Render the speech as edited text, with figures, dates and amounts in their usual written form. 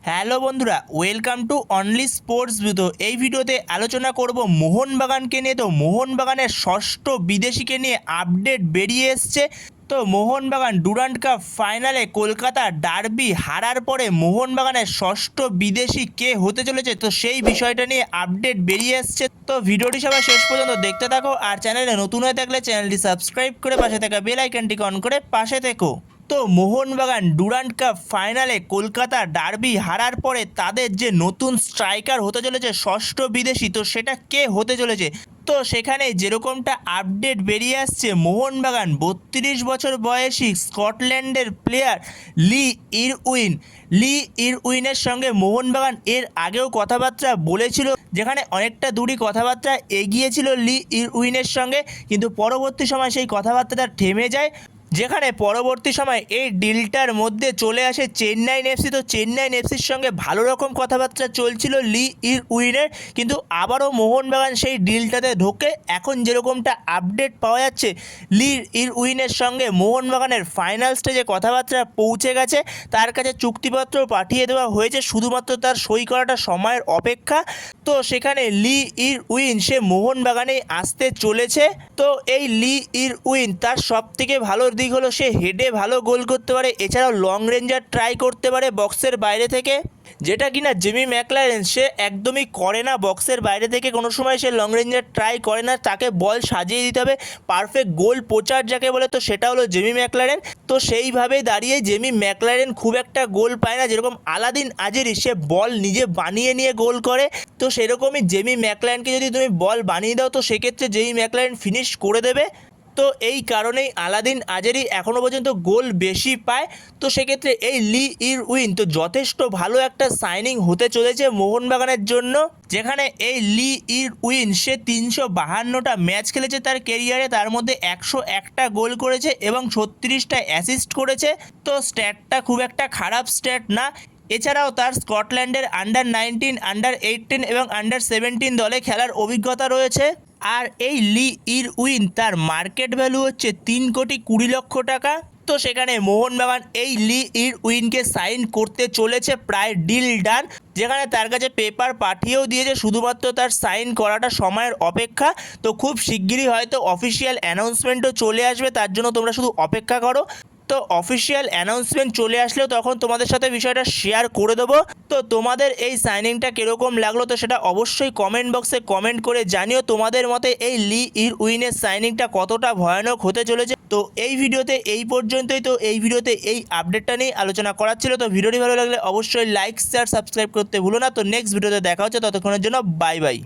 Hello বন্ধুরা, welcome to only sports view. তো এই ভিডিওতে আলোচনা করব মোহনবাগানকে নিয়ে। তো মোহনবাগানের ষষ্ঠ বিদেশিকে নিয়ে আপডেট বেরিয়ে এসছে। তো মোহনবাগান ডুরান্ড কাপ ফাইনালে কলকাতা ডার্বি হারার পরে মোহনবাগানের ষষ্ঠ বিদেশি কে হতে চলেছে, তো সেই বিষয়টা নিয়ে আপডেট বেরিয়ে এসছে। তো ভিডিওটি সবাই শেষ পর্যন্ত দেখতে থাকো, আর চ্যানেলে নতুন হয়ে থাকলে চ্যানেলটি সাবস্ক্রাইব করে পাশে থাকা বেল আইকনটিকে অন করে পাশে থেকো। তো মোহনবাগান ডুরান্ড কাপ ফাইনালে কলকাতা ডার্বি হারার পরে তাদের যে নতুন স্ট্রাইকার হতে চলেছে ষষ্ঠ বিদেশি, তো সেটা কে হতে চলেছে। তো সেখানে যেরকমটা আপডেট বেরিয়ে আসছে, মোহনবাগান 32 বছর বয়সী স্কটল্যান্ডের প্লেয়ার লি ইরউইনের সঙ্গে মোহনবাগান এর আগেও কথাবার্তা বলেছিল, যেখানে অনেকটা দূরই কথাবার্তা এগিয়েছিল লি ইরউইনের সঙ্গে, কিন্তু পরবর্তী সময় সেই কথাবার্তাটা থেমে যায়, যেখানে পরবর্তী সময় এই ডিলটার মধ্যে চলে আসে চেন্নাইন এফসি। তো চেন্নাইন এফসির সঙ্গে ভালো রকম কথাবার্তা চলছিল লি ইরউইনের, কিন্তু আবারও মোহনবাগান সেই ডিলটাতে ঢোকে। এখন যেরকমটা আপডেট পাওয়া যাচ্ছে, লি ইরউইনের সঙ্গে মোহনবাগানের ফাইনাল স্টেজে কথাবার্তা পৌঁছে গেছে, তার কাছে চুক্তিপত্র পাঠিয়ে দেওয়া হয়েছে, শুধুমাত্র তার সই করাটা সময়ের অপেক্ষা। তো সেখানে লি ইরউইন সে মোহনবাগানেই আসতে চলেছে। তো এই লি ইরউইন তার সবথেকে ভালো দিক হলো সে হেডে ভালো গোল করতে পারে, এছাড়াও লং রেঞ্জার ট্রাই করতে পারে বক্সের বাইরে থেকে, যেটা কিনা জেমি ম্যাকলারেন সে একদমই করে না। বক্সের বাইরে থেকে কোনো সময় সে লং রেঞ্জার ট্রাই করে না, তাকে বল সাজিয়ে দিতে হবে, পারফেক্ট গোল পোচার যাকে বলে, তো সেটা হলো জেমি ম্যাকলারেন। তো সেইভাবেই দাঁড়িয়ে জেমি ম্যাকলারেন খুব একটা গোল পায় না, যেরকম আলাদিন আজেরি সে বল নিজে বানিয়ে নিয়ে গোল করে, তো সেরকমই জেমি ম্যাকলারেনকে যদি তুমি বল বানিয়ে দাও, তো সেক্ষেত্রে জেমি ম্যাকলারেন ফিনিশ করে দেবে। তো এই কারণেই আলাদিন আজেরি এখনও পর্যন্ত গোল বেশি পায়। তো সেক্ষেত্রে এই লি ইরউইন তো যথেষ্ট ভালো একটা সাইনিং হতে চলেছে মোহনবাগানের জন্য, যেখানে এই লি ইরউইন সে 352টা ম্যাচ খেলেছে তার কেরিয়ারে, তার মধ্যে 101টা গোল করেছে এবং 36টা অ্যাসিস্ট করেছে। তো স্ট্যাটটা খুব একটা খারাপ স্ট্যাট না। এছাড়াও তার স্কটল্যান্ডের আন্ডার 19, আন্ডার 18 এবং আন্ডার 17 দলে খেলার অভিজ্ঞতা রয়েছে। আর এই লি ইরউইন তার মার্কেট ভ্যালু হচ্ছে 3,20,00,000 টাকা। তো সেখানে মোহনবাগান এই লি ইরউইনকে সাইন করতে চলেছে, প্রায় ডিল ডান, যেখানে তার কাছে পেপার পাঠিয়েও দিয়েছে, শুধুমাত্র তার সাইন করাটা সময়ের অপেক্ষা। তো খুব শিগগিরই হয়তো অফিসিয়াল অ্যানাউন্সমেন্টও চলে আসবে, তার জন্য তোমরা শুধু অপেক্ষা করো। তো অফিসিয়াল অ্যানাউন্সমেন্ট চলে আসলেও তখন তোমাদের সাথে বিষয়টা শেয়ার করে দেবো। তো তোমাদের এই সাইনিংটা কীরকম লাগলো, তো সেটা অবশ্যই কমেন্ট বক্সে কমেন্ট করে জানিও তোমাদের মতে এই লি ইরউইনের সাইনিংটা কতটা ভয়ানক হতে চলেছে। তো এই ভিডিওতে এই পর্যন্তই। তো এই ভিডিওতে এই আপডেটটা নিয়ে আলোচনা করার ছিল। তো ভিডিওটি ভালো লাগলে অবশ্যই লাইক শেয়ার সাবস্ক্রাইব করতে ভুলো না। তো নেক্সট ভিডিওতে দেখা হচ্ছে, ততক্ষণের জন্য বাই বাই।